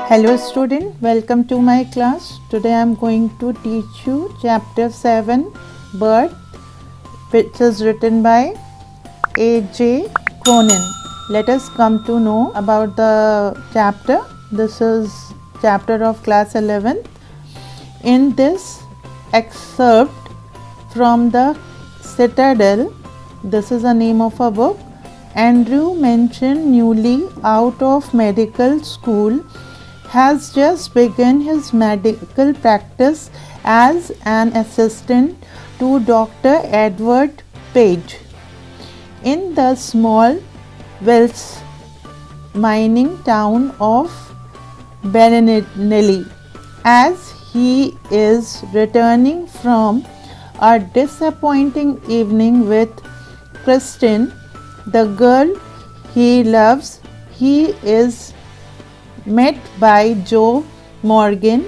Hello student, welcome to my class. Today I am going to teach you chapter 7 Birth, which is written by A.J. Cronin. Let us come to know about the chapter. This is chapter of class 11. In this excerpt from the Citadel, this is the name of a book, Andrew Mention, newly out of medical school, has just begun his medical practice as an assistant to Dr. Edward Page in the small Wells mining town of Ballinelly. As he is returning from a disappointing evening with Kristen, the girl he loves, he is met by Joe Morgan.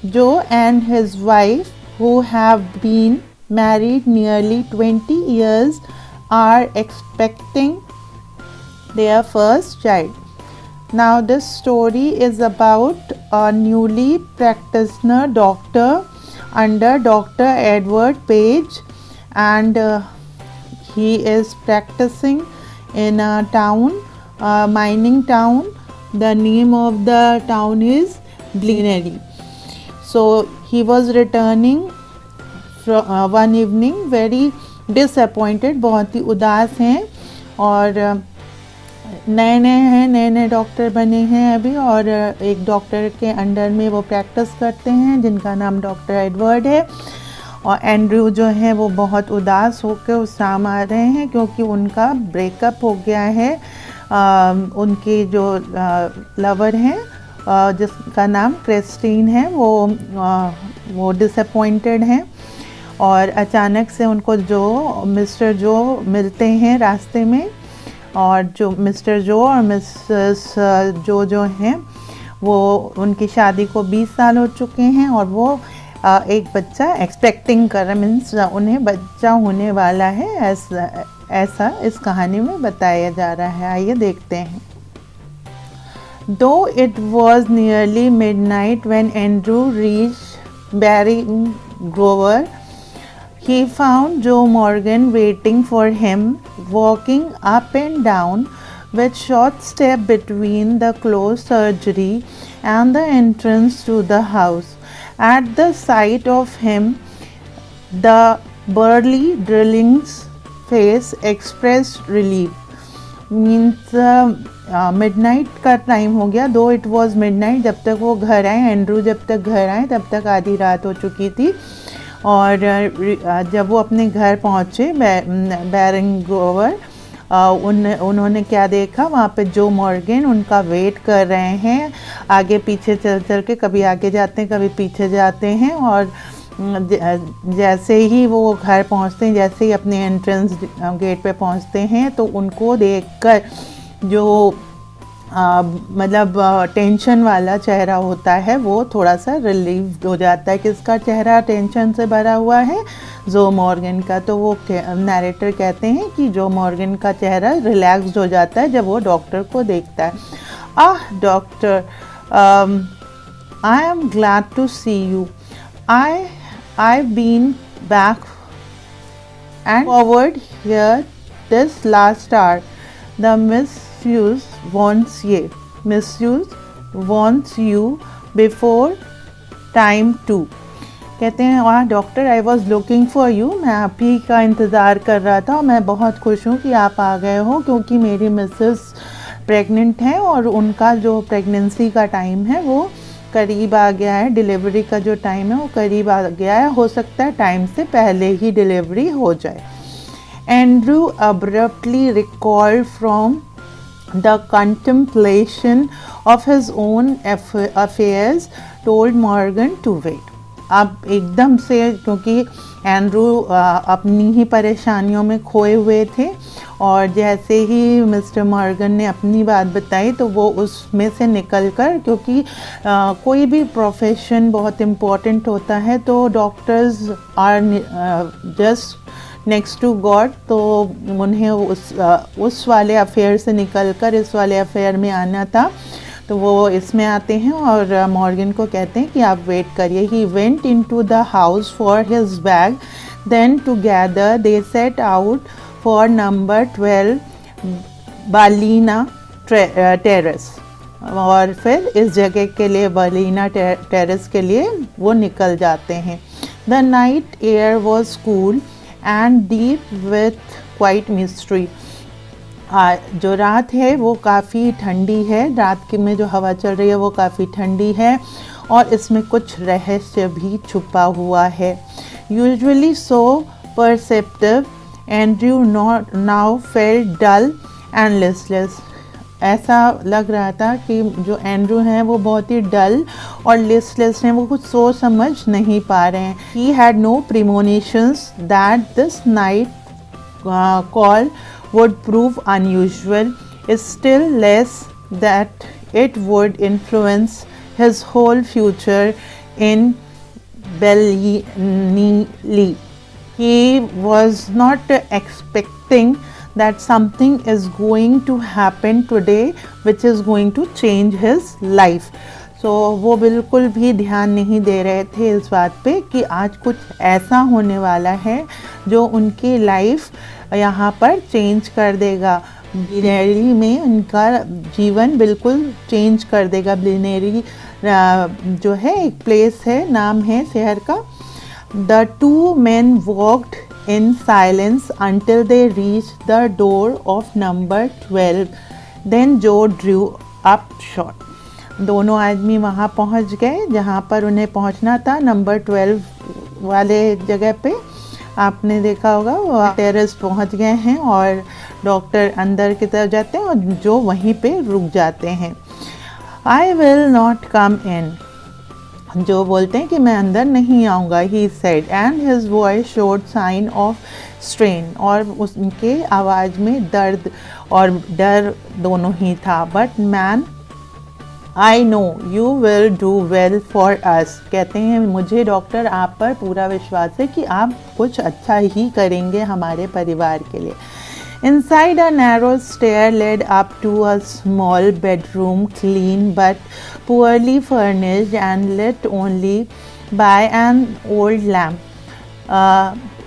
Joe and his wife, who have been married nearly 20 years, are expecting their first child. Now this story is about a newly practitioner doctor under Dr. Edward Page, and he is practicing in a town, mining town. The name of the town is Ballinelly. So he was returning from one evening very disappointed, बहुत ही उदास हैं और नए doctor बने हैं अभी, और एक डॉक्टर के अंडर में वो प्रैक्टिस करते हैं जिनका नाम डॉक्टर एडवर्ड है। और एंड्रयू जो है वो बहुत उदास होकर उस शाम आ रहे हैं क्योंकि उनका ब्रेकअप हो गया है। उनके जो लवर हैं जिसका नाम क्रिस्टीन है वो डिसअपॉइंटेड हैं, और अचानक से उनको मिस्टर जो मिलते हैं रास्ते में, और जो मिस्टर जो और मिसेस जो हैं वो उनकी शादी को 20 साल हो चुके हैं और वो एक बच्चा एक्सपेक्टिंग कर रहे, मीन्स उन्हें बच्चा होने वाला है, ऐसा इस कहानी में बताया जा रहा है। आइए देखते हैं। Though it was nearly midnight when Andrew reached Barring Grover, he found Joe Morgan waiting for him, walking up and down with short step between the closed surgery and the entrance to the house. At the sight of him, the burly drilling's face expressed relief. Means midnight का time हो गया, दो it was midnight, जब तक वो घर आए, Andrew जब तक घर आए तब तक आधी रात हो चुकी थी। और जब वो अपने घर पहुँचे बैरिंग ग्रोवर, उन्होंने क्या देखा, वहाँ पे जो मॉर्गन उनका वेट कर रहे हैं, आगे पीछे चल के कभी आगे जाते हैं कभी पीछे जाते हैं। और जैसे ही वो घर पहुंचते हैं, जैसे ही अपने एंट्रेंस गेट पे पहुंचते हैं, तो उनको देखकर जो मतलब टेंशन वाला चेहरा होता है वो थोड़ा सा रिलीव हो जाता है। किसका चेहरा टेंशन से भरा हुआ है? जो मॉर्गन का। तो वो नैरेटर कहते हैं कि जो मॉर्गन का चेहरा रिलैक्स्ड हो जाता है जब वो डॉक्टर को देखता है। Doctor, I am glad to see you. I've been back and forward here this last hour. The missus wants you before time too. कहते हैं, वाह doctor, I was looking for you, मैं आप ही का इंतज़ार कर रहा था और मैं बहुत खुश हूँ कि आप आ गए हो, क्योंकि मेरी मिसेस प्रेग्नेंट हैं और उनका जो प्रेगनेंसी का टाइम है वो करीब आ गया है, डिलीवरी का जो टाइम है वो करीब आ गया है, हो सकता है टाइम से पहले ही डिलीवरी हो जाए। Andrew abruptly recalled from the contemplation of his own affairs told Morgan to wait. अब एकदम से, क्योंकि एंड्रू अपनी ही परेशानियों में खोए हुए थे, और जैसे ही मिस्टर मॉर्गन ने अपनी बात बताई तो वो उसमें से निकलकर, क्योंकि कोई भी प्रोफेशन बहुत इम्पोर्टेंट होता है, तो doctors are just next to God, तो उन्हें उस वाले अफेयर से निकलकर इस वाले अफेयर में आना था। तो वो इसमें आते हैं और मॉर्गन को कहते हैं कि आप वेट करिए। He went into the house for his bag, then together they set out for number 12 Ballina Terrace. और फिर इस जगह के लिए, बालीना टेरेस के लिए वो निकल जाते हैं। The night air was cool and deep with quite mystery. जो रात है वो काफ़ी ठंडी है, रात की में जो हवा चल रही है वो काफ़ी ठंडी है और इसमें कुछ रहस्य भी छुपा हुआ है। Usually so perceptive, Andrew now felt dull and listless. ऐसा लग रहा था कि जो एंड्रू हैं वो बहुत ही डल और लिस्टलेस हैं, वो कुछ सोच समझ नहीं पा रहे हैं। He had no premonitions that this night call would prove unusual, still less that it would influence his whole future in Ballyneely. He was not expecting that something is going to happen today which is going to change his life. तो वो बिल्कुल भी ध्यान नहीं दे रहे थे इस बात पे कि आज कुछ ऐसा होने वाला है जो उनकी लाइफ यहाँ पर चेंज कर देगा। ब्लिनेरी में उनका जीवन बिल्कुल चेंज कर देगा। ब्लिनेरी जो है एक प्लेस है, नाम है शहर का। The two main walked in silence until they reached the door of number 12. Then Joe drew up short. दोनों आदमी वहाँ पहुँच गए जहाँ पर उन्हें पहुँचना था, नंबर 12 वाले जगह पे। आपने देखा होगा वो टेरेस पहुँच गए हैं और डॉक्टर अंदर की तरफ जाते हैं और जो वहीं पे रुक जाते हैं। I will not come in. जो बोलते हैं कि मैं अंदर नहीं आऊँगा, he said, and his voice showed sign of strain. और उनके आवाज़ में दर्द और डर दोनों ही था। But man, I know you will do well for us. कहते हैं मुझे डॉक्टर आप पर पूरा विश्वास है कि आप कुछ अच्छा ही करेंगे हमारे परिवार के लिए। Inside a narrow stair led up to a small bedroom, clean but poorly furnished and lit only by an old lamp.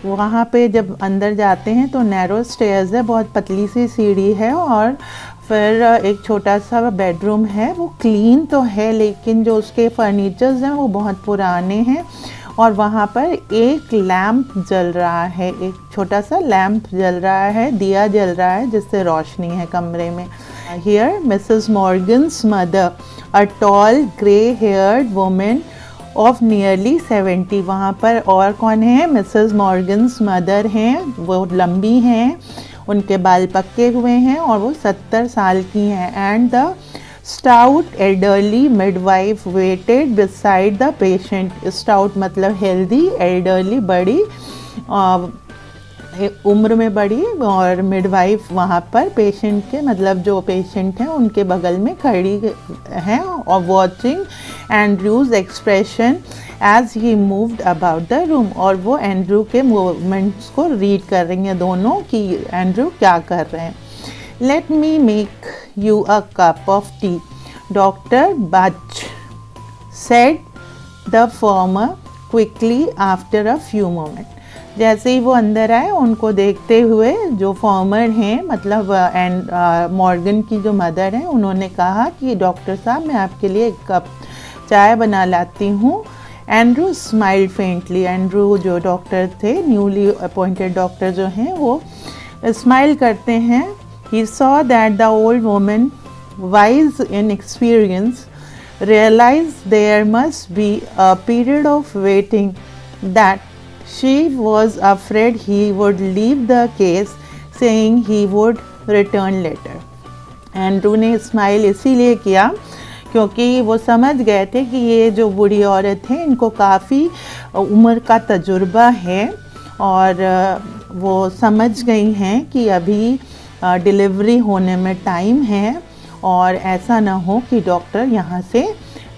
वहाँ पे जब अंदर जाते हैं तो नैरो स्टेयर्स है, बहुत पतली सी सीढ़ी है और फिर एक छोटा सा बेडरूम है। वो क्लीन तो है लेकिन जो उसके फर्नीचर्स हैं वो बहुत पुराने हैं और वहाँ पर एक लैम्प जल रहा है, एक छोटा सा लैम्प जल रहा है, दिया जल रहा है जिससे रोशनी है कमरे में। Here Mrs Morgan's mother, a tall grey heard women of nearly 70। वहाँ पर और कौन है? मिसेस मॉर्गन्स मदर हैं, वो लंबी हैं, उनके बाल पक्के हुए हैं और वो 70 साल की हैं। And the stout elderly midwife waited beside the patient. Stout मतलब हेल्दी, एल्डरली बड़ी, उम्र में बड़ी, और मिडवाइफ वहाँ पर पेशेंट के मतलब जो पेशेंट हैं उनके बगल में खड़ी हैं और watching Andrew's expression as he moved about the room. और वो एंड्रू के मूवमेंट्स को रीड कर रही हैं दोनों कि एंड्रू क्या कर रहे हैं। Let me make you a cup of tea, doctor Bach said the former quickly after a few moment. जैसे ही वो अंदर आए उनको देखते हुए जो फॉर्मर हैं मतलब मॉर्गन की जो मदर हैं उन्होंने कहा कि डॉक्टर साहब मैं आपके लिए एक कप चाय बना लाती हूँ। Andrew smiled faintly. एंड्रू जो डॉक्टर थे, न्यूली अपॉइंटेड डॉक्टर जो हैं, वो स्माइल करते हैं। He saw that the old woman, wise in experience, realized there must be a period of waiting, that she was afraid he would leave the case, saying he would return later. Andrew ने smile इसीलिए किया क्योंकि वो समझ गए थे कि ये जो बूढ़ी औरत है इनको काफ़ी उम्र का तजुर्बा है और वो समझ गई हैं कि अभी डिलीवरी होने में टाइम है और ऐसा ना हो कि डॉक्टर यहाँ से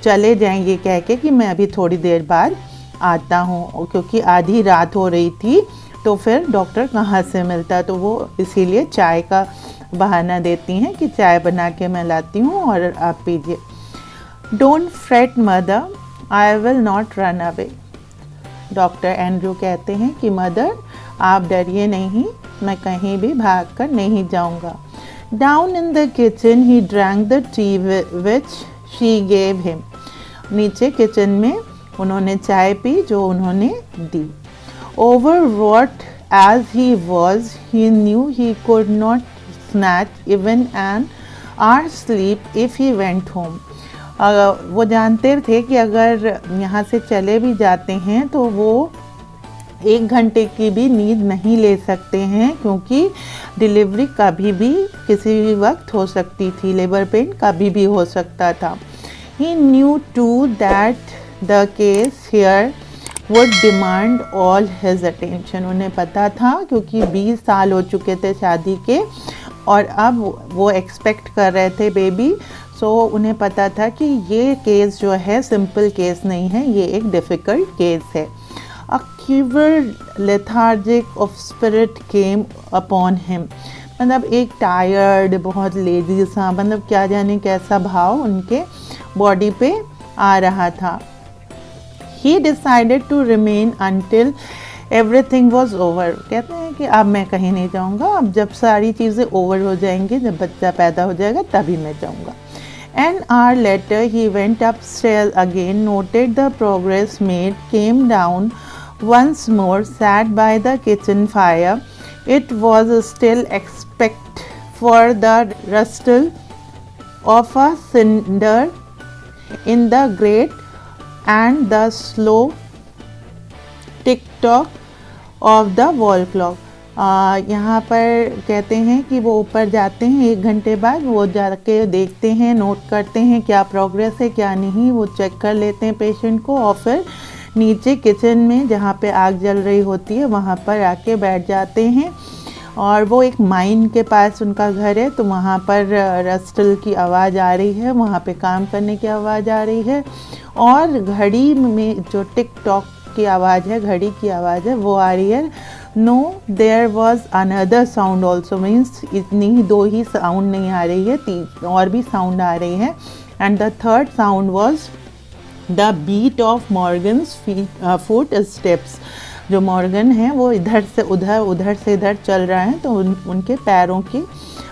चले जाएंगे कह के कि मैं अभी थोड़ी देर बाद आता हूँ, क्योंकि आधी रात हो रही थी तो फिर डॉक्टर कहाँ से मिलता। तो वो इसीलिए चाय का बहाना देती हैं कि चाय बना के मैं लाती हूँ और आप पीजिए। Don't freight mother, I will not run away. Doctor Andrew कहते हैं कि मदर आप डरिए नहीं, मैं कहीं भी भाग कर नहीं जाऊंगा। Down in the kitchen he drank the T which she gave him. नीचे किचन में उन्होंने चाय पी जो उन्होंने दी। Overwrought as he was, he knew he could not snatch even an hour's sleep if he went home. वो जानते थे कि अगर यहाँ से चले भी जाते हैं तो वो 1 घंटे की भी नींद नहीं ले सकते हैं, क्योंकि डिलीवरी कभी भी किसी भी वक्त हो सकती थी, लेबर पेन कभी भी हो सकता था। He knew too that the case here would demand all his attention. उन्हें पता था, क्योंकि 20 साल हो चुके थे शादी के और अब वो एक्सपेक्ट कर रहे थे बेबी। सो उन्हें पता था कि ये केस जो है सिंपल केस नहीं है, ये एक डिफ़िकल्ट केस है। A quiver lethargic of spirit came upon him. मतलब एक टायर्ड, बहुत लेजी सा, मतलब क्या जाने कैसा भाव उनके बॉडी पे आ रहा था। He decided to remain until everything was over. कहते हैं कि अब मैं कहीं नहीं जाऊंगा, अब जब सारी चीज़ें ओवर हो जाएंगी, जब बच्चा पैदा हो जाएगा तभी मैं जाऊंगा। An hour later he went upstairs again, noted the progress made, came down once more, sat by the kitchen fire. It was still expect for the rustle of a cinder in the grate and the slow tick-tock of the wall clock. यहाँ पर कहते हैं कि वो ऊपर जाते हैं 1 घंटे बाद, वो जाके देखते हैं, नोट करते हैं क्या प्रोग्रेस है क्या नहीं, वो चेक कर लेते हैं पेशेंट को, और फिर नीचे किचन में जहाँ पे आग जल रही होती है वहाँ पर आके बैठ जाते हैं। और वो एक माइन के पास उनका घर है, तो वहाँ पर रस्टल की आवाज़ आ रही है, वहाँ पे काम करने की आवाज़ आ रही है, और घड़ी में जो टिक टॉक की आवाज़ है, घड़ी की आवाज़ है, वो आ रही है। No there was another sound also, means इतनी ही 2 ही साउंड नहीं आ रही है, 3 और भी साउंड आ रही है। And the third sound was the beat of Morgan's footsteps. जो मॉर्गन है वो इधर से उधर, उधर से इधर चल रहा है, तो उनके पैरों की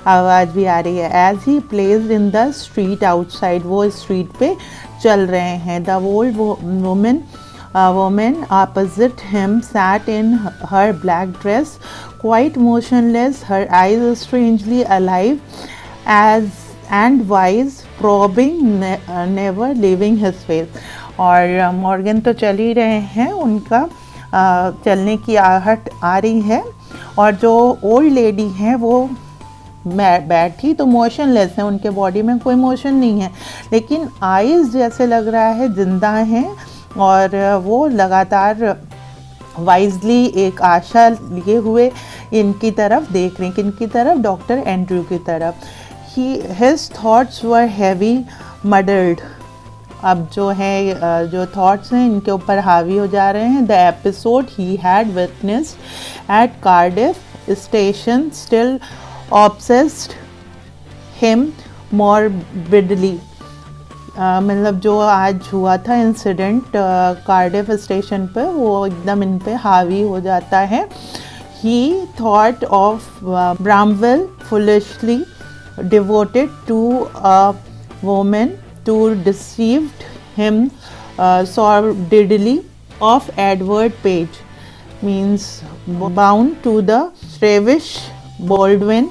आवाज़ भी आ रही है। As he placed in the street outside, वो स्ट्रीट पे चल रहे हैं। The old woman opposite him sat in her black dress, quite motionless, her eyes strangely alive and wise, probing, never leaving his face. और Morgan तो चल ही रहे हैं, उनका चलने की आहट आ रही है, और जो ओल्ड लेडी हैं वो बैठी तो मोशनलेस है, उनके बॉडी में कोई मोशन नहीं है, लेकिन आईज जैसे लग रहा है जिंदा हैं, और वो लगातार वाइजली एक आशा लिए हुए इनकी तरफ देख रही हैं। किनकी तरफ? डॉक्टर एंड्रू की तरफ। हिज थॉट्स वर हैवी मडल्ड। अब जो है जो थॉट्स हैं इनके ऊपर हावी हो जा रहे हैं। The episode he had witnessed at Cardiff station still obsessed him morbidly. मतलब जो आज हुआ था इंसिडेंट कार्डिफ स्टेशन पर, वो एकदम इन पे हावी हो जाता है। He thought of Bramwell foolishly devoted to a woman to deceived him sordidly of Edward Page, means bound to the Travis Baldwin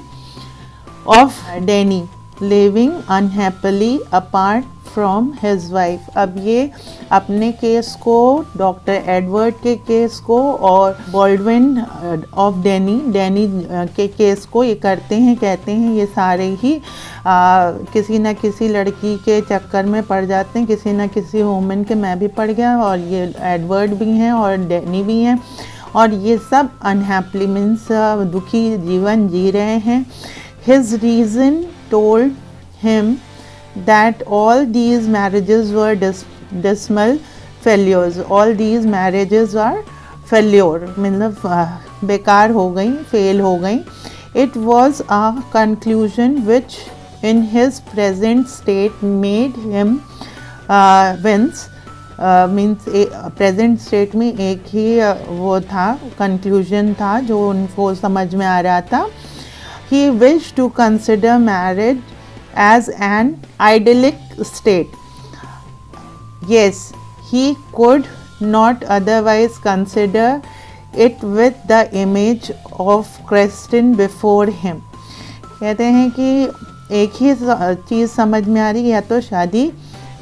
of Denny, living unhappily apart from his wife. अब ये अपने केस को, doctor Edward के case को और Baldwin of डेनी के case को ये करते हैं, कहते हैं ये सारे ही किसी न किसी लड़की के चक्कर में पड़ जाते हैं, किसी न किसी वुमेन के। मैं भी पड़ गया, और ये एडवर्ड भी हैं और डेनी भी हैं, और ये सब अनहैप्पली मीन्स दुखी जीवन जी रहे हैं। His reason told him that all these marriages were dismal failures. All these marriages are failure, मतलब बेकार हो गई, फेल हो गई। It was a conclusion which in his present state made him wince. Means present state में एक ही वो था, कंक्लूजन था जो उनको समझ में आ रहा था. He wish to consider marriage as an idyllic state. Yes, he could not otherwise consider it with the image of Christine before him. कहते हैं कि एक ही चीज़ समझ में आ रही, या तो शादी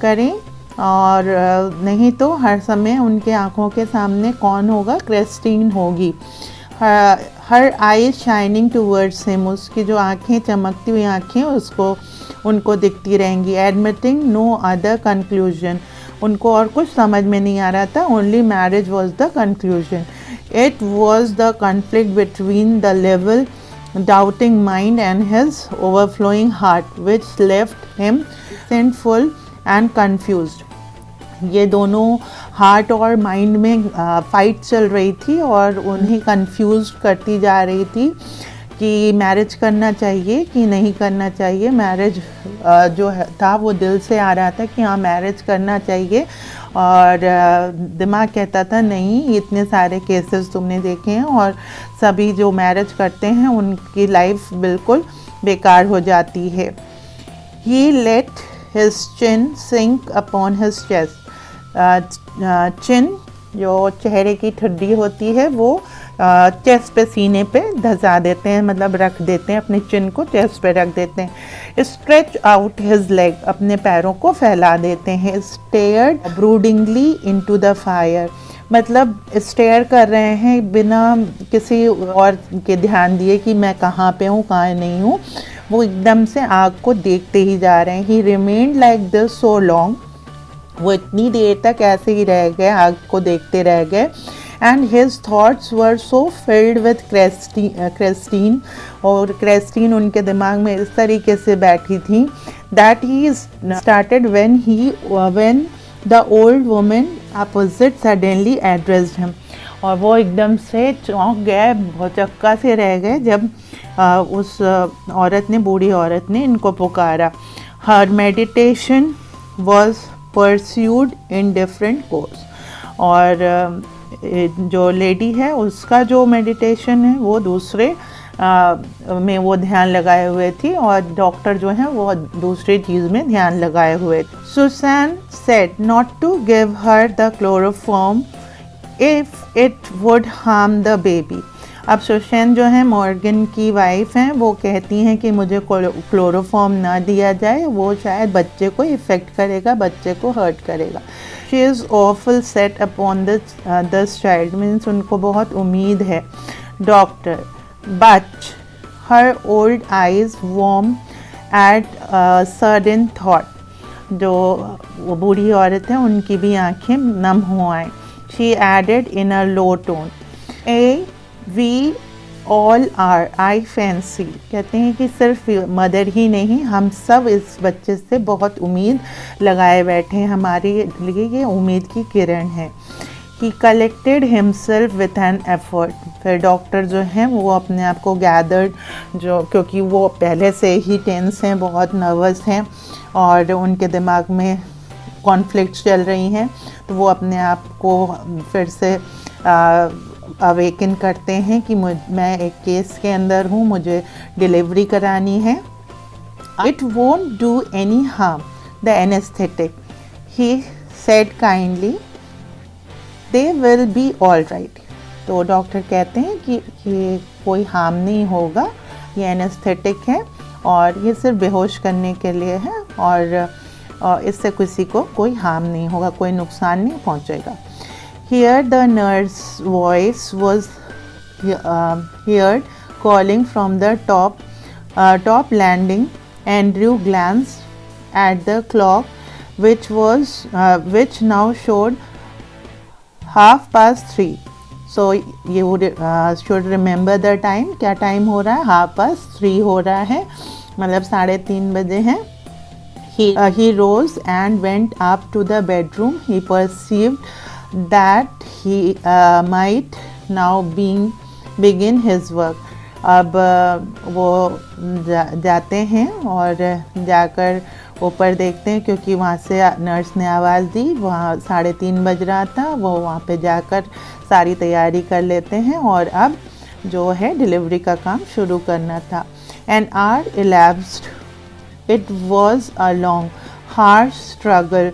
करें और नहीं तो हर समय उनके आँखों के सामने कौन होगा, क्रिस्टीन होगी. हर आई शाइनिंग टूवर्ड्स हिम, उसकी जो आँखें, चमकती हुई आँखें उनको दिखती रहेंगी. एडमिटिंग नो अदर कंक्लूजन, उनको और कुछ समझ में नहीं आ रहा था. Only marriage was the conclusion. It was the conflict between the level doubting mind and his overflowing heart which left him sinful and confused. ये दोनों हार्ट और माइंड में फाइट चल रही थी और उन्हें कंफ्यूज करती जा रही थी कि मैरिज करना चाहिए कि नहीं करना चाहिए. मैरिज जो था वो दिल से आ रहा था कि हाँ मैरिज करना चाहिए, और दिमाग कहता था नहीं, इतने सारे केसेस तुमने देखे हैं और सभी जो मैरिज करते हैं उनकी लाइफ बिल्कुल बेकार हो जाती है. ही लेट हिज चिन सिंक अपॉन हिज चेस्ट. चिन जो चेहरे की ठुड्डी होती है वो चेस्ट पे, सीने पे धंसा देते हैं, मतलब रख देते हैं, अपने चिन को चेस्ट पे रख देते हैं. स्ट्रेच आउट हिज लेग, अपने पैरों को फैला देते हैं. स्टेयर्ड ब्रूडिंगली इनटू द फायर, मतलब स्टेयर कर रहे हैं बिना किसी और के ध्यान दिए कि मैं कहाँ पे हूँ कहाँ नहीं हूँ. वो एकदम से आग को देखते ही जा रहे हैं. ही remained like this so long, वो इतनी देर तक ऐसे ही रह गए, आग को देखते रह गए. And his thoughts were so filled with Christine, और क्रिस्टीन उनके दिमाग में इस तरीके से बैठी थी that he started when the old woman opposite suddenly addressed him. और वो एकदम से चौंक गए, भौचक्का से रह गए जब उस औरत ने, बूढ़ी औरत ने इनको पुकारा. Her meditation was pursued in different course, और जो लेडी है उसका जो मेडिटेशन है वो दूसरे में वो ध्यान लगाए हुए थी, और डॉक्टर जो है वो दूसरी चीज़ में ध्यान लगाए हुए थे. Susan said not to give her the chloroform if it would harm the baby. अब सुसैन जो है मॉर्गन की वाइफ हैं, वो कहती हैं कि मुझे क्लोरोफॉर्म ना दिया जाए, वो शायद बच्चे को इफ़ेक्ट करेगा, बच्चे को हर्ट करेगा. She is awful set upon this child, means उनको बहुत उम्मीद है. Doctor but her old eyes warm at sudden thought, जो वो बूढ़ी औरत है उनकी भी आंखें नम हो आएँ. She added in a low tone, ah we all are I fancy. कहते हैं कि सिर्फ मदर ही नहीं, हम सब इस बच्चे से बहुत उम्मीद लगाए बैठे हैं, हमारे लिए ये उम्मीद की किरण है. ही collected himself with an effort. फिर डॉक्टर जो हैं वो अपने आप को गैदर्ड, जो क्योंकि वो पहले से ही टेंस हैं, बहुत नर्वस हैं और उनके दिमाग में कॉन्फ्लिक्ट्स चल रही हैं, तो वो अपने आप को फिर से अवेकन करते हैं कि मैं एक केस के अंदर हूँ, मुझे डिलीवरी करानी है. It won't do any harm the anaesthetic, he said kindly, they will be all right. तो डॉक्टर कहते हैं कि कोई हार्म नहीं होगा, ये एनेस्थेटिक है और ये सिर्फ बेहोश करने के लिए है, और इससे किसी को कोई हार्म नहीं होगा, कोई नुकसान नहीं पहुँचेगा. Here the nurse's voice was heard calling from the top landing. Andrew glanced at the clock, which now showed 3:30. So you should remember the time. क्या टाइम हो रहा है? 3:30 हो रहा है, मतलब 3:30 बजे हैं. He rose and went up to the bedroom. He perceived that he might now begin his work. अब वो जाते हैं और जाकर ऊपर देखते हैं, क्योंकि वहाँ से नर्स ने आवाज़ दी, वहाँ 3:30 बज रहा था। वो वहाँ पे जाकर सारी तैयारी कर लेते हैं और अब जो है डिलीवरी का काम शुरू करना था। An hour elapsed. It was a long, harsh struggle.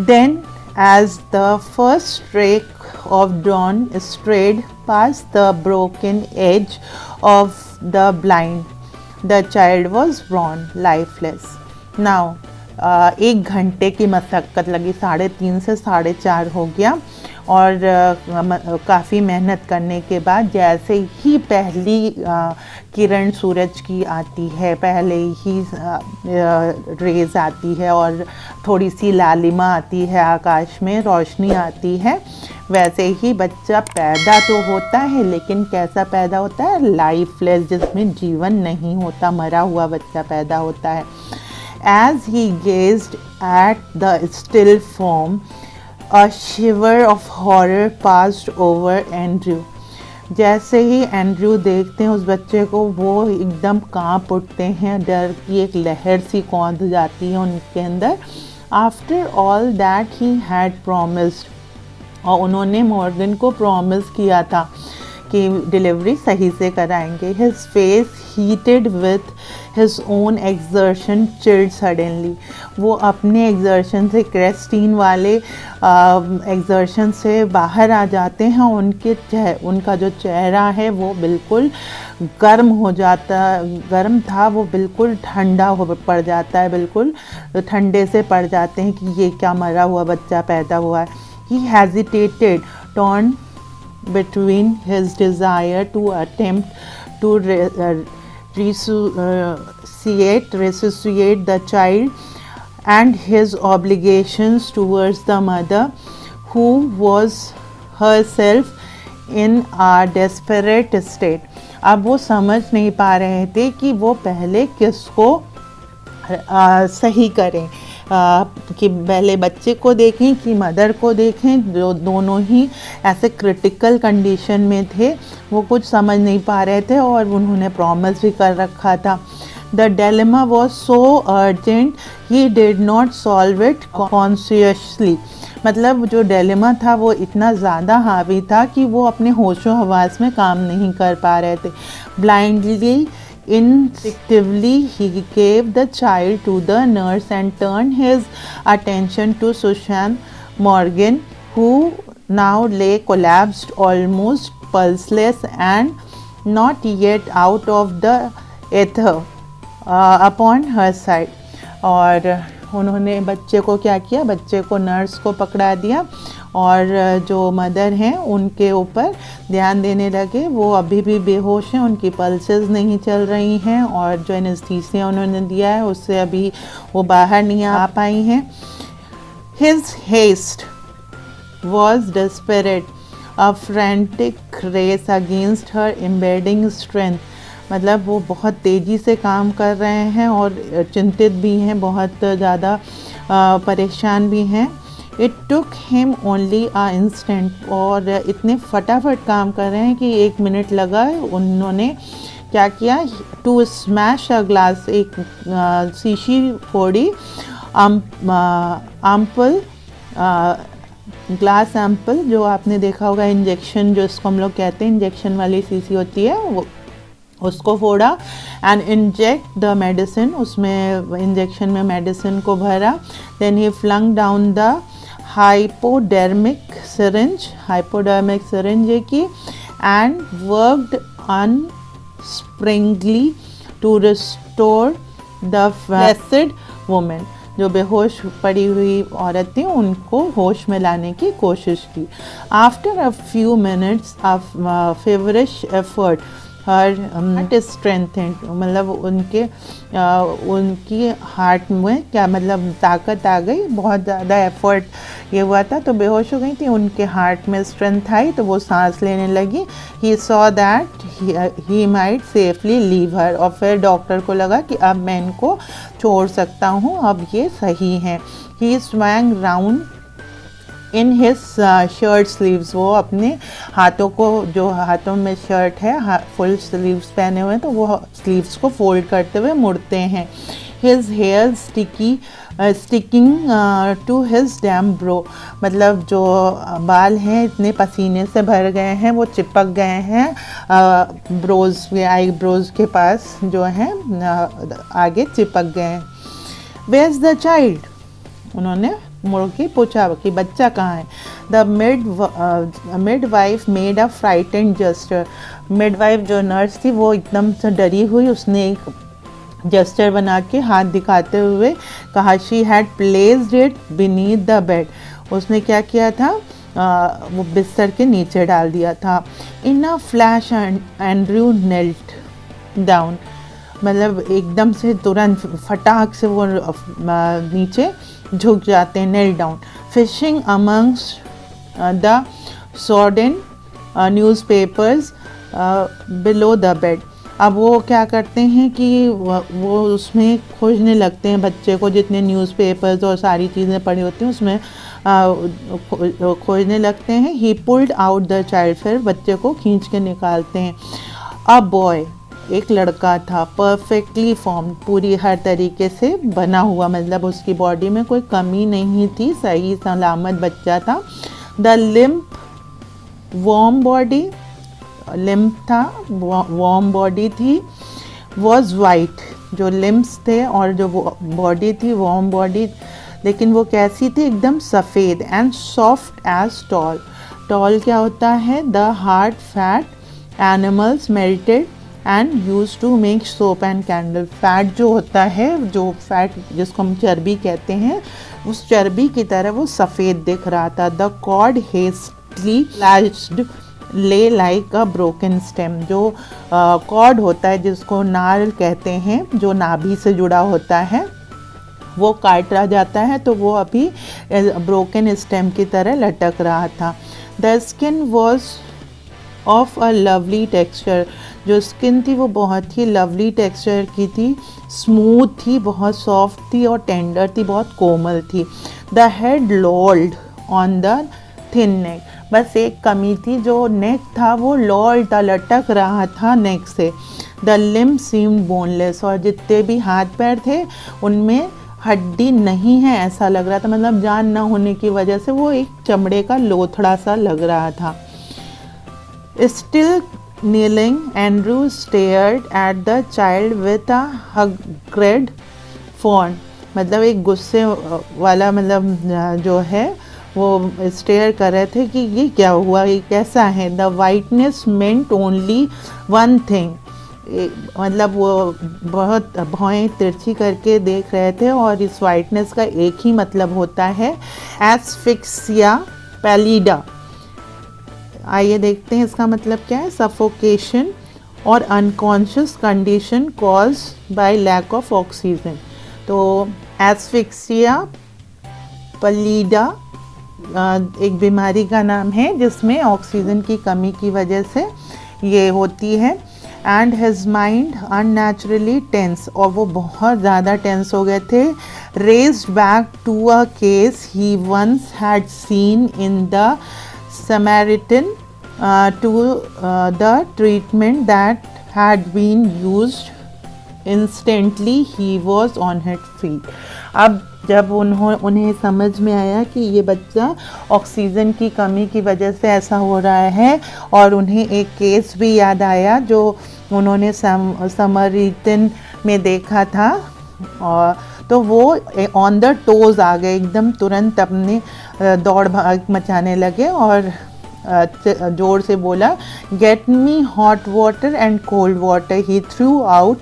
Then, as the first streak of dawn strayed past the broken edge of the blind, the child was born lifeless. Now, 1 घंटे की मशक्क़त लगी, 3:30 से 4:30 हो गया और काफ़ी मेहनत करने के बाद जैसे ही पहली किरण सूरज की आती है, पहले ही रेज़ आती है और थोड़ी सी लालिमा आती है, आकाश में रोशनी आती है, वैसे ही बच्चा पैदा तो होता है, लेकिन कैसा पैदा होता है? लाइफलेस, जिसमें जीवन नहीं होता, मरा हुआ बच्चा पैदा होता है। As he gazed at the still form, a shiver of horror passed over Andrew. जैसे ही एंड्रयू देखते हैं उस बच्चे को, वो एकदम कांप उठते हैं, डर की एक लहर सी कौंध जाती है उनके अंदर। After all that he had promised, और उन्होंने मॉर्गन को प्रॉमिस किया था कि डिलीवरी सही से कराएंगे। His face heated with his own exertion chilled suddenly. वो अपने exertion से, क्रेस्टीन वाले exertion से बाहर आ जाते हैं। उनका जो चेहरा है वो बिल्कुल गर्म हो जाता, गर्म था, वो बिल्कुल ठंडा हो पड़ जाता है, बिल्कुल ठंडे से पड़ जाते हैं कि ये क्या मरा हुआ बच्चा पैदा हुआ है। He hesitated, torn between his desire to attempt to resuscitate the child and his obligations towards the mother, who was herself in a desperate state. अब वो समझ नहीं पा रहे थे कि वो पहले किसको सही करें, कि पहले बच्चे को देखें कि मदर को देखें, जो दोनों ही ऐसे क्रिटिकल कंडीशन में थे। वो कुछ समझ नहीं पा रहे थे और उन्होंने प्रॉमिस भी कर रखा था। The dilemma was so urgent he did not solve it consciously. मतलब जो डिलेमा था वो इतना ज़्यादा हावी था कि वो अपने होशो हवास में काम नहीं कर पा रहे थे। Blindly, instinctively, he gave the child to the nurse and turned his attention to Susan Morgan, who now lay collapsed, almost pulseless and not yet out of the ether, upon her side. और उन्होंने बच्चे को क्या किया? बच्चे को nurse को पकड़ा दिया और जो मदर हैं उनके ऊपर ध्यान देने लगे। वो अभी भी बेहोश हैं, उनकी पल्सेस नहीं चल रही हैं और जो एनेस्थीसिया उन्होंने दिया है उससे अभी वो बाहर नहीं आ पाई हैं। His haste was desperate, a frantic race against her embedding strength. मतलब वो बहुत तेज़ी से काम कर रहे हैं और चिंतित भी हैं, बहुत ज़्यादा परेशान भी हैं। It took him only a instant, और इतने फटाफट काम कर रहे हैं कि 1 मिनट लगा। उन्होंने क्या किया? टू स्मैश अ ग्लास, एक शीशी फोड़ी, एम्पल, ग्लास एम्पल, जो आपने देखा होगा इंजेक्शन, जो इसको हम लोग कहते हैं इंजेक्शन वाली शीशी होती है, वो उसको फोड़ा। एंड इंजेक्ट द मेडिसिन, उसमें इंजेक्शन में मेडिसिन को भरा। Then he flung down the hypodermic syringe की and worked unsparingly to restore the flaccid women. जो बेहोश पड़ी हुई औरत थी उनको होश में लाने की कोशिश की। After a few minutes of feverish effort her heart strengthened, मतलब उनकी हार्ट में क्या मतलब ताकत आ गई, बहुत ज़्यादा एफर्ट ये हुआ था तो बेहोश हो गई थी, उनके हार्ट में स्ट्रेंथ आई तो वो सांस लेने लगी। He saw that he might safely leave her, और फिर डॉक्टर को लगा कि अब मैं इनको छोड़ सकता हूँ, अब ये सही हैं। He swung round in his shirt sleeves, वो अपने हाथों को, जो हाथों में शर्ट है फुल स्लीव्स पहने हुए हैं, तो वो स्लीव्स को फोल्ड करते हुए मुड़ते हैं। His hair sticking to his damp brow, मतलब जो बाल हैं इतने पसीने से भर गए हैं, वो चिपक गए हैं ब्रोज के, आई ब्रोज के पास जो हैं आगे चिपक गए हैं। वेयर इज द चाइल्ड, उन्होंने मुड़ के पूछा कि बच्चा कहाँ है। The midwife made a frightened gesture, midwife जो नर्स थी वो एकदम से डरी हुई, उसने एक जेस्चर बना के हाथ दिखाते हुए कहा, she had placed it beneath the bed, उसने क्या किया था, वो बिस्तर के नीचे डाल दिया था। In a flash Andrew knelt down, मतलब एकदम से तुरंत फटाक से वो नीचे झुक जाते हैं, knelt down. Fishing amongst the sodden newspapers below the bed, अब वो क्या करते हैं कि वो उसमें खोजने लगते हैं बच्चे को, जितने न्यूज़पेपर्स और सारी चीज़ें पड़ी होती हैं उसमें खोजने लगते हैं। ही पुल्ड आउट द चाइल्ड, फिर बच्चे को खींच के निकालते हैं। अ बॉय, एक लड़का था, परफेक्टली फॉर्म, पूरी हर तरीके से बना हुआ, मतलब उसकी बॉडी में कोई कमी नहीं थी, सही सलामत बच्चा था। The limp warm body, limp था, वार्म बॉडी थी। वॉज वाइट, जो लिम्प्स थे और जो बॉडी थी वार्म बॉडी, लेकिन वो कैसी थी, एकदम सफ़ेद। And soft as tallow, tallow क्या होता है, the hard fat animals melted and used to make soap and candle, fat जो होता है, जो फैट जिसको हम चर्बी कहते हैं, उस चर्बी की तरह वो सफ़ेद दिख रहा था। द कॉर्ड हेस्टली लैश्ड ले लाइक अ ब्रोकन स्टेम, जो कॉर्ड होता है जिसको नाल कहते हैं, जो नाभि से जुड़ा होता है, वो काटा जाता है तो वो अभी ब्रोकन स्टेम की तरह लटक रहा था। The skin was of a lovely texture, जो स्किन थी वो बहुत ही लवली टेक्सचर की थी, स्मूथ थी, बहुत सॉफ्ट थी और टेंडर थी, बहुत कोमल थी। The head lolled on the thin neck, बस एक कमी थी, जो नेक था वो लॉल्ड था, लटक रहा था नेक से। द लिम्ब सीम्ड बोनलेस, और जितने भी हाथ पैर थे उनमें हड्डी नहीं है ऐसा लग रहा था, मतलब जान ना होने की वजह से वो एक चमड़े का लोथड़ा सा लग रहा था। Still kneeling, Andrew stared at the child with a haggard fawn, मतलब एक गुस्से वाला, मतलब जो है वो स्टेयर कर रहे थे कि ये क्या हुआ, ये कैसा है। The whiteness meant only one thing, मतलब वो बहुत भौएं तिरछी करके देख रहे थे और इस वाइटनेस का एक ही मतलब होता है, एस्फिक्सिया पैलिडा। आइए देखते हैं इसका मतलब क्या है। सफोकेशन और unconscious condition cause by lack of oxygen. तो एस्फिक्सिया पैलिडा एक बीमारी का नाम है जिसमें ऑक्सीजन की कमी की वजह से ये होती है। And his mind unnaturally tense, और वो बहुत ज़्यादा टेंस हो गए थे। Raised back to a case he once had seen in the Samaritan to the treatment that had been used. Instantly he was on his feet. अब जब उन्हें समझ में आया कि ये बच्चा ऑक्सीजन की कमी की वजह से ऐसा हो रहा है, और उन्हें एक केस भी याद आया जो उन्होंने समरीटन में देखा था, और तो वो ऑन द टोज आ गए, एकदम तुरंत अपने दौड़ भाग मचाने लगे और जोर से बोला, get me hot water and cold water. He threw out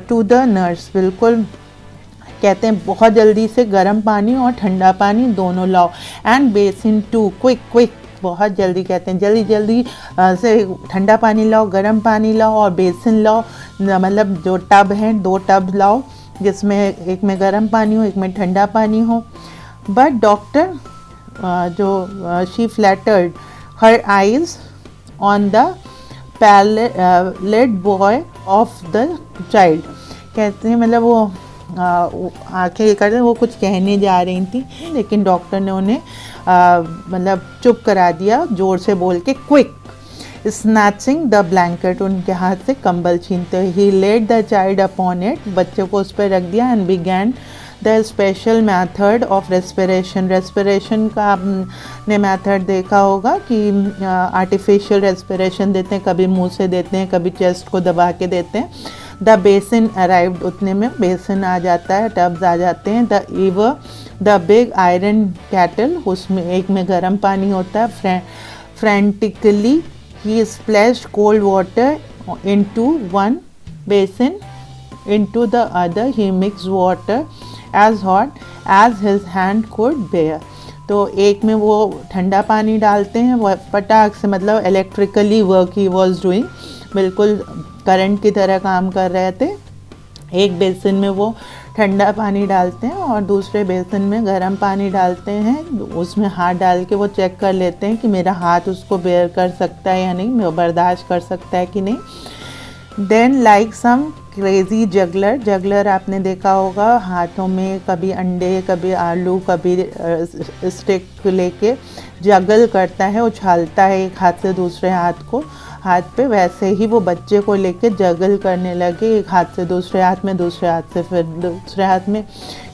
to the nurse, बिल्कुल कहते हैं बहुत जल्दी से गर्म पानी और ठंडा पानी दोनों लाओ। And basin too, quick quick, बहुत जल्दी कहते हैं, जल्दी जल्दी से ठंडा पानी लाओ, गर्म पानी लाओ और बेसिन लाओ, मतलब जो टब हैं 2 टब लाओ जिसमें एक में गर्म पानी हो एक में ठंडा पानी हो। बट डॉक्टर जो she flattered her eyes on the pallid body of the child, कहते हैं मतलब वो आंखें कर वो कुछ कहने जा रही थी, लेकिन डॉक्टर ने उन्हें मतलब चुप करा दिया ज़ोर से बोल के, क्विक स्नैचिंग द ब्लैंकेट, उनके हाथ से कंबल छीनते हुए। He laid the child upon it, बच्चे को उस पर रख दिया। And began the special method of respiration का आपने मैथड देखा होगा कि आर्टिफिशियल रेस्पिरेशन देते हैं, कभी मुंह से देते हैं, कभी चेस्ट को दबा के देते हैं। द बेसिन अराइव्ड, उतने में बेसिन आ जाता है, टब्स आ जाते हैं। द बिग आयरन कैटल, उसमें एक में गर्म पानी होता है। Frantically he splashed cold water into one basin, into the other he mixed water as hot as his hand could bear। तो एक में वो ठंडा पानी डालते हैं, वो फटाक से, मतलब electrically work he was doing, बिल्कुल करंट की तरह काम कर रहे थे। एक बेसिन में वो ठंडा पानी डालते हैं और दूसरे बेसिन में गर्म पानी डालते हैं। उसमें हाथ डाल के वो चेक कर लेते हैं कि मेरा हाथ उसको बेयर कर सकता है या नहीं, मैं बर्दाश्त कर सकता है कि नहीं। Then like some crazy juggler आपने देखा होगा, हाथों में कभी अंडे, कभी आलू, कभी स्टिक लेके जगल करता है, उछालता है एक हाथ से दूसरे हाथ पे, वैसे ही वो बच्चे को लेके जगल करने लगे, एक हाथ से दूसरे हाथ में, दूसरे हाथ से फिर दूसरे हाथ में,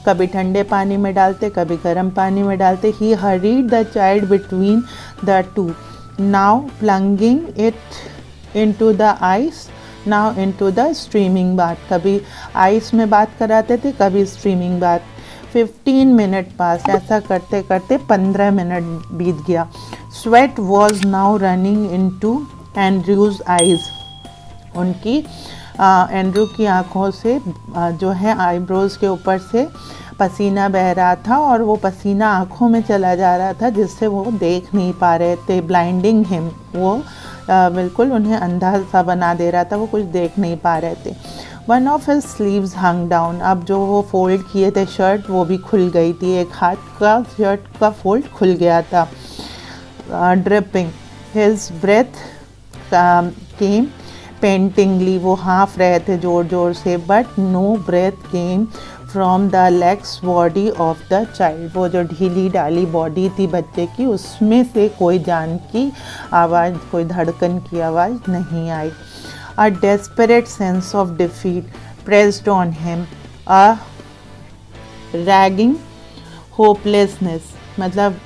कभी ठंडे पानी में डालते, कभी गर्म पानी में डालते। He hurried the child between the two, now plunging it into the ice, now into the steaming bath, कभी आइस में बात कराते थे, कभी स्ट्रीमिंग बाथ। 15 मिनट पास, ऐसा करते करते 15 मिनट बीत गया। Sweat was now running into Andrews eyes, उनकी एंड्रू की आँखों से जो है आईब्रोज़ के ऊपर से पसीना बह रहा था, और वो पसीना आँखों में चला जा रहा था जिससे वो देख नहीं पा रहे थे। ब्लाइंडिंग हिम, वो बिल्कुल उन्हें अंधा सा बना दे रहा था, वो कुछ देख नहीं पा रहे थे। One of his sleeves hung down, अब जो वो फोल्ड किए थे शर्ट, वो भी खुल गई थी, एक हाथ का शर्ट का फोल्ड खुल गया था। Dripping his breath came pantingly, वो हाँफ रहे थे ज़ोर ज़ोर से, but no breath came from the legs body of the child, वो जो ढीली डाली बॉडी थी बच्चे की, उसमें से कोई जान की आवाज़, कोई धड़कन की आवाज़ नहीं आई। A desperate sense of defeat pressed on him, a raging hopelessness, मतलब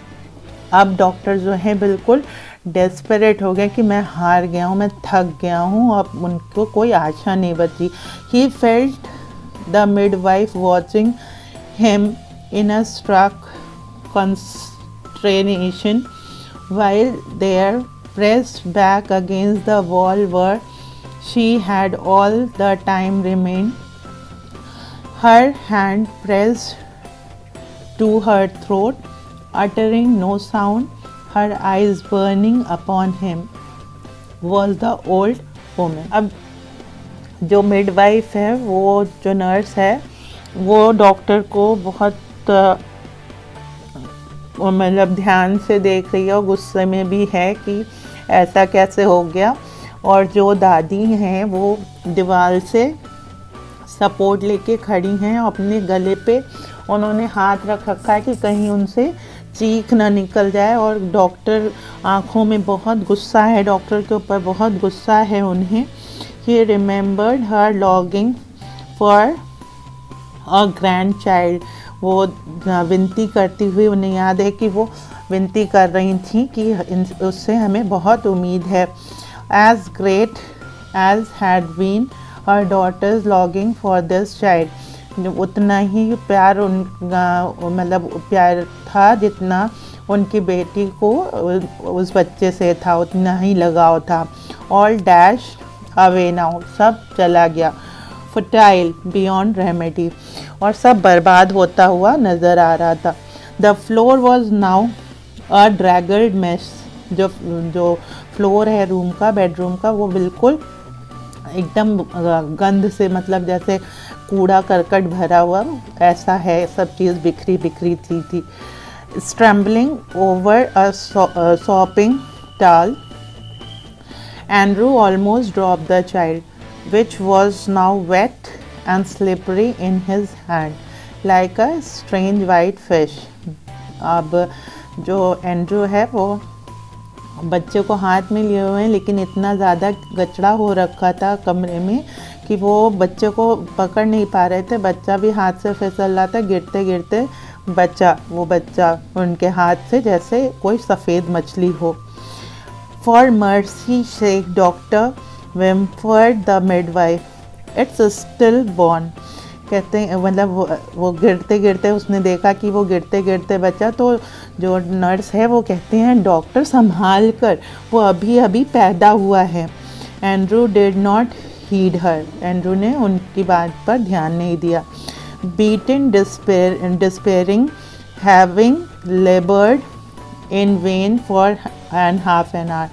अब डॉक्टर जो है बिल्कुल डेस्परेट हो गए कि मैं हार गया हूँ, मैं थक गया हूँ, अब उनको कोई आशा नहीं बची। He felt the midwife watching him in a struck consternation while there pressed back against the wall where she had all the time remained, her hand pressed to her throat, uttering no sound, her eyes burning upon him, was the old woman। अब जो midwife है, वो जो nurse है, वो doctor को बहुत मतलब ध्यान से देख रही है और गुस्से में भी है कि ऐसा कैसे हो गया। और जो दादी हैं वो दीवार से सपोर्ट लेके खड़ी हैं, अपने गले पे उन्होंने हाथ रख रखा है कि कहीं उनसे चीख ना निकल जाए। और डॉक्टर आँखों में बहुत गुस्सा है, डॉक्टर के ऊपर बहुत गुस्सा है उन्हें। ही remembered her longing for a grand child, वो विनती करती हुई उन्हें याद है कि वो विनती कर रही थी कि उससे हमें बहुत उम्मीद है। As great as had been her daughter's longing for this child, उतना ही प्यार मतलब प्यार था जितना उनकी बेटी को उस बच्चे से था, उतना ही लगाव था। ऑल डैश अवे नाउ, सब चला गया। फटाइल बियॉन्ड रेमेडी, और सब बर्बाद होता हुआ नज़र आ रहा था। The floor was now a draggled mess, जो फ्लोर है रूम का, बेडरूम का, वो बिल्कुल एकदम गंद से, मतलब जैसे कूड़ा करकट भरा हुआ ऐसा है, सब चीज़ बिखरी बिखरी थी। स्ट्रम्बलिंग ओवर अ सोपिंग टाल, Andrew almost drop the child which was now wet and slippery in his hand, like a strange white fish. अब जो एंड्रू है वो बच्चे को हाथ में लिए हुए हैं, लेकिन इतना ज़्यादा कचरा हो रखा था कमरे में कि वो बच्चे को पकड़ नहीं पा रहे थे। बच्चा भी हाथ से फिसल रहा था, गिरते गिरते वो बच्चा उनके हाथ से जैसे कोई सफ़ेद मछली हो। For mercy sake, doctor, whimpered the midwife, it's still born. कहते हैं मतलब वो गिरते गिरते उसने देखा कि वो गिरते गिरते बचा, तो जो नर्स है वो कहते हैं डॉक्टर संभाल कर, वो अभी अभी पैदा हुआ है। Andrew did not heed her, Andrew ने उनकी बात पर ध्यान नहीं दिया। Beaten despairing, having laboured in vain for and half an hour,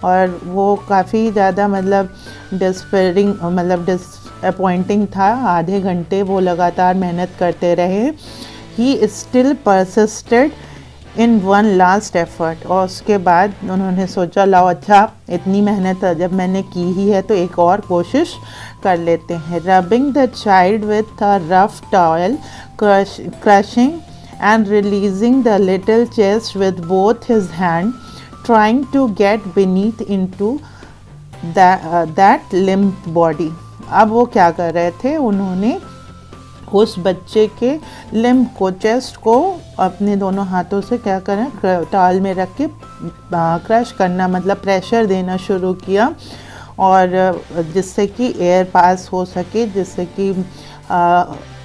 और वो काफ़ी ज़्यादा मतलब डिस्पेयरिंग मतलब डिसअपॉइंटिंग था। आधे घंटे वो लगातार मेहनत करते रहे। He still persisted in one last effort, और उसके बाद उन्होंने सोचा लाओ अच्छा इतनी मेहनत जब मैंने की ही है तो एक और कोशिश कर लेते हैं। Rubbing the child with a rough toil, crushing and releasing the little chest with both his hands, trying to get beneath into that limp body. अब वो क्या कर रहे थे, उन्होंने उस बच्चे के लिम्ब को, चेस्ट को अपने दोनों हाथों से क्या करें टाल में रख के क्रश करना, मतलब प्रेशर देना शुरू किया, और जिससे कि एयर पास हो सके, जिससे कि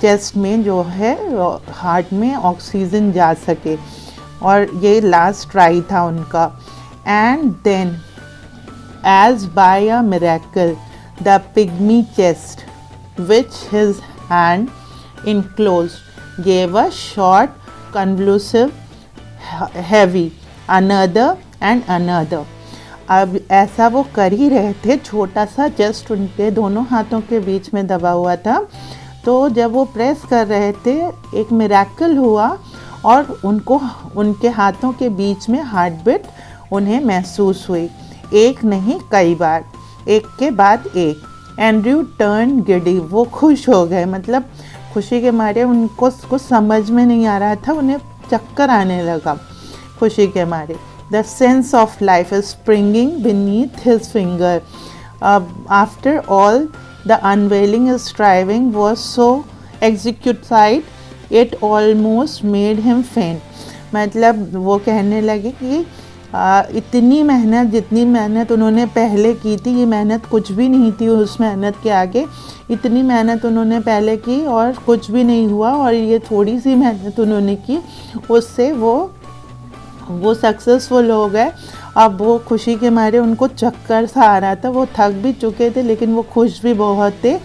चेस्ट में जो है हार्ट में ऑक्सीजन जा सके। और ये लास्ट ट्राई था उनका। And then as by a miracle the pygmy chest which his hand enclosed gave a short convulsive heavy another and another. अब ऐसा वो कर ही रहे थे, छोटा सा चेस्ट उनके दोनों हाथों के बीच में दबा हुआ था। तो जब वो प्रेस कर रहे थे एक मिरेकल हुआ और उनको उनके हाथों के बीच में हार्ट बीट उन्हें महसूस हुई, एक नहीं कई बार, एक के बाद एक। एंड्रयू टर्न गिडी, वो खुश हो गए, मतलब खुशी के मारे उनको कुछ समझ में नहीं आ रहा था, उन्हें चक्कर आने लगा खुशी के मारे। The sense of life is springing beneath his finger. After all the unavailing striving was so exquisite it almost made him faint. मतलब वो कहने लगे कि इतनी मेहनत, जितनी मेहनत उन्होंने पहले की थी, ये मेहनत कुछ भी नहीं थी उस मेहनत के आगे। इतनी मेहनत उन्होंने पहले की और कुछ भी नहीं हुआ, और ये थोड़ी सी मेहनत उन्होंने की, उससे वो सक्सेसफुल हो गए। अब वो खुशी के मारे उनको चक्कर सा आ रहा था, वो थक भी चुके थे लेकिन वो खुश भी बहुत थे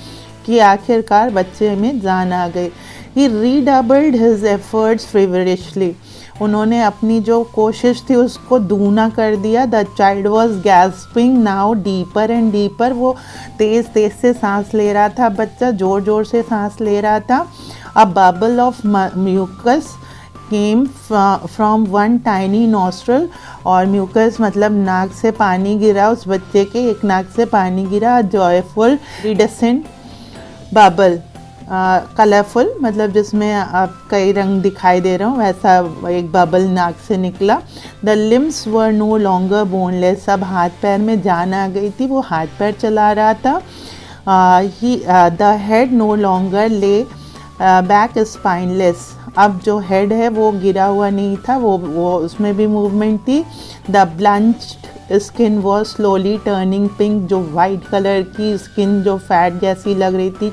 कि आखिरकार बच्चे में जान आ गई। ही रीडबल्ड हिज एफर्ट्स फेवरिशली, उन्होंने अपनी जो कोशिश थी उसको दूना कर दिया। The child was gasping now deeper and deeper, वो तेज़ तेज़ से सांस ले रहा था, बच्चा ज़ोर ज़ोर से सांस ले रहा था। A bubble of mucus came from one tiny nostril, और म्यूकस मतलब नाक से पानी गिरा उस बच्चे के, एक नाक से पानी गिरा। जॉयफुल रिडेसेंट बबल, कलरफुल मतलब जिसमें आप कई रंग दिखाई दे रहे हो, वैसा एक बबल नाक से निकला। The limbs were no longer boneless, अब हाथ पैर में जान आ गई थी, वो हाथ पैर चला रहा था। The head no longer lay back spineless, अब जो हेड है वो गिरा हुआ नहीं था, वो उसमें भी मूवमेंट थी। The blanched skin was slowly turning pink, जो वाइट कलर की स्किन जो फैट जैसी लग रही थी,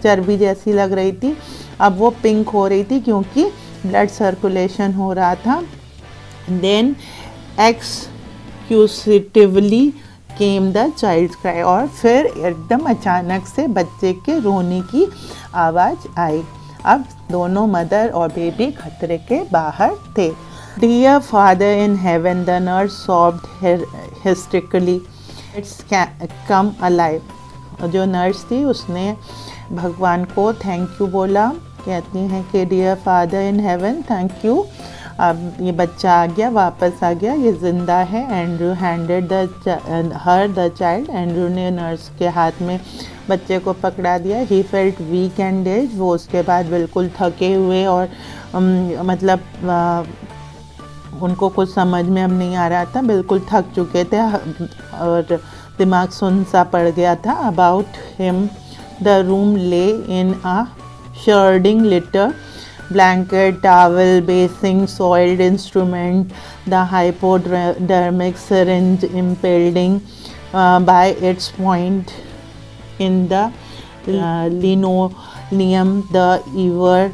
चर्बी जैसी लग रही थी, अब वो पिंक हो रही थी क्योंकि ब्लड सर्कुलेशन हो रहा था। Then exquisitely came the child cry, और फिर एकदम अचानक से बच्चे के रोने की आवाज़ आई। अब दोनों मदर और बेबी खतरे के बाहर थे। Dear Father in heaven, the nurse sobbed hysterically. It's come alive. जो नर्स थी उसने भगवान को थैंक यू बोला, कहती हैं कि dear father in heaven, thank you अब ये बच्चा आ गया, वापस आ गया, ये ज़िंदा है। Andrew handed her the child, Andrew ने नर्स के हाथ में बच्चे को पकड़ा दिया। He felt weak and dazed, वो उसके बाद बिल्कुल थके हुए और मतलब उनको कुछ समझ में अब नहीं आ रहा था, बिल्कुल थक चुके थे और दिमाग सुन सा पड़ गया था। अबाउट हिम द रूम ले इन अ शर्डिंग litre, blanket, towel, basing, soiled instrument, the hypodermic syringe impaled by its point in the linoleum, the ewer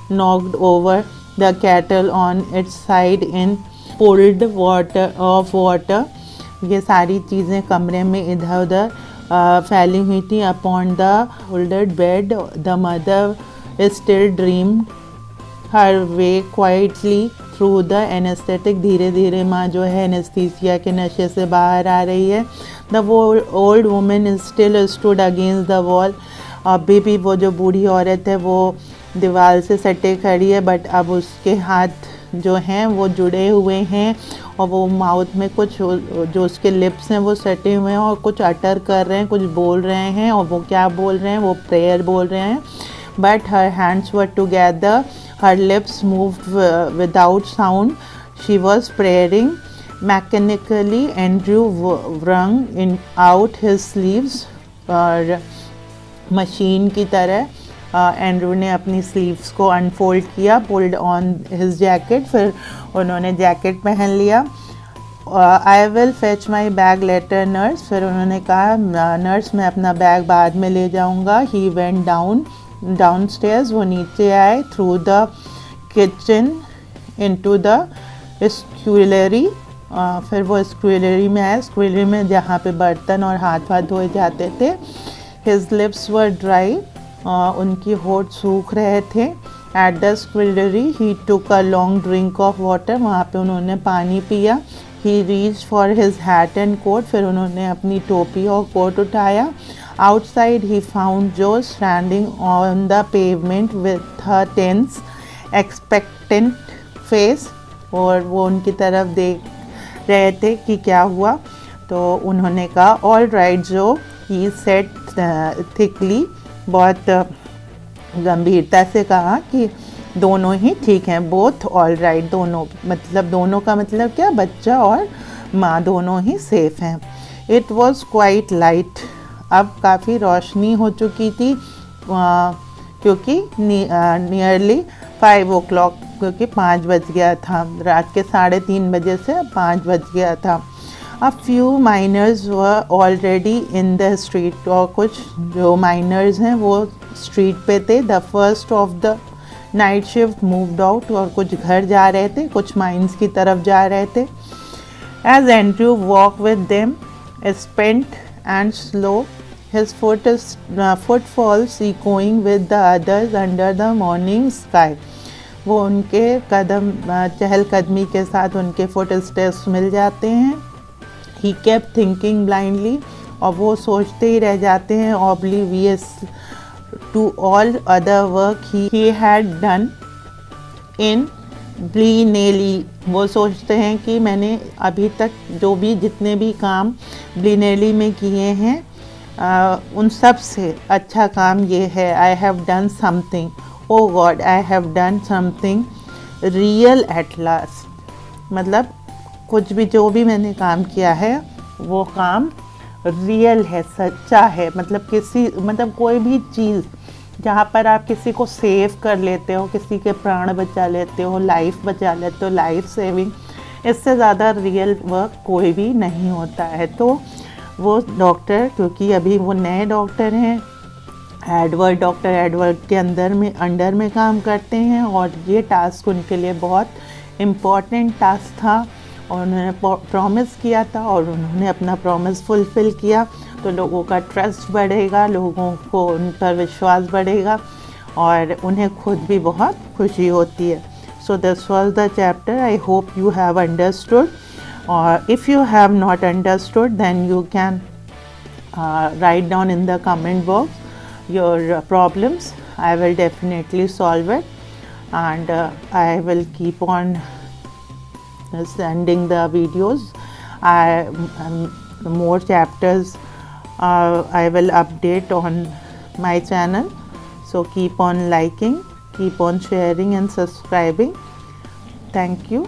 knocked over the kettle on its side in pulled water. ये सारी चीज़ें कमरे में इधर उधर फैली हुई थी। Upon the folded bed the mother still dreamed her way quietly through the anesthetic। धीरे धीरे माँ जो है एनेस्थीसिया के नशे से बाहर आ रही है। The old woman is still stood against the wall। अभी भी वो जो बूढ़ी औरत है वो दीवार से सटे खड़ी है, बट अब उसके हाथ जो हैं वो जुड़े हुए हैं और वो माउथ में कुछ जो उसके लिप्स हैं वो सटे हुए हैं और कुछ अटर कर रहे हैं, कुछ बोल रहे हैं। और वो क्या बोल रहे हैं? वो प्रेयर बोल रहे हैं। But her hands were together, her lips moved without sound. She was praying mechanically. Andrew wrung out his sleeves और मशीन की तरह एंड्रू ने अपनी स्लीव्स को अनफोल्ड किया। पुल्ड ऑन हिज जैकेट, फिर उन्होंने जैकेट पहन लिया। I will fetch my bag later nurse, फिर उन्होंने कहा नर्स मैं अपना बैग बाद में ले जाऊँगा। ही वेंट डाउनस्टेयर्स, वो नीचे आए। Through the kitchen into the scullery, फिर वो स्क्यूलरी में आए। स्क्यूलरी में जहाँ पे बर्तन और हाथ धोए जाते थे। हिज लिप्स वर ड्राई, उनकी होठ सूख रहे थे। At the scullery he took a long drink of water, वहाँ पे उन्होंने पानी पिया। He reach for his hat and coat, फिर उन्होंने अपनी टोपी और कोट उठाया। Outside he found Joe standing on the pavement with a tense, expectant face, और वो उनकी तरफ देख रहे थे कि क्या हुआ। तो उन्होंने कहा ऑल राइट जो, ही सेड थिकली, बहुत गंभीरता से कहा कि दोनों ही ठीक हैं, बोथ ऑल राइट, दोनों मतलब दोनों का मतलब क्या, बच्चा और माँ दोनों ही सेफ हैं। इट वॉज क्वाइट लाइट, अब काफ़ी रोशनी हो चुकी थी क्योंकि नियरली 5 o'clock, क्योंकि 5 बज गया था। रात के 3:30 बजे से 5 बज गया था। A few miners were already in the street, और कुछ जो माइनर्स हैं वो स्ट्रीट पे थे। The first of the night shift moved out, और कुछ घर जा रहे थे, कुछ माइंस की तरफ जा रहे थे। As Andrew walk with them spent and slow, his footfalls echoing with the others under the morning sky। वो उनके कदम चहलकदमी के साथ उनके फुट स्टेप्स मिल जाते हैं। He kept thinking blindly, और वो सोचते ही रह जाते हैं oblivious to all other work he had done in ब्लीनेली। वो सोचते हैं कि मैंने अभी तक जो भी जितने भी काम ब्लीनेली में किए हैं उन सब से अच्छा काम ये है। I have done something, O God I have done something real at last, मतलब कुछ भी जो भी मैंने काम किया है वो काम रियल है, सच्चा है। मतलब कोई भी चीज़ जहाँ पर आप किसी को सेव कर लेते हो, किसी के प्राण बचा लेते हो, लाइफ बचा लेते हो, लाइफ सेविंग, इससे ज़्यादा रियल वर्क कोई भी नहीं होता है। तो वो डॉक्टर, क्योंकि अभी वो नए डॉक्टर हैं, डॉक्टर एडवर्ड के अंडर में काम करते हैं, और ये टास्क उनके लिए बहुत इम्पॉर्टेंट टास्क था और उन्होंने प्रॉमिस किया था और उन्होंने अपना प्रॉमिस फुलफ़िल किया। तो लोगों का ट्रस्ट बढ़ेगा, लोगों को उन पर विश्वास बढ़ेगा और उन्हें खुद भी बहुत खुशी होती है। So this was the chapter. I hope you have understood, और if you have not understood then you can write down in the comment box your problems. I will definitely solve it. and I will keep on sending the videos. More chapters I will update on my channel, so keep on liking, keep on sharing and subscribing. Thank you.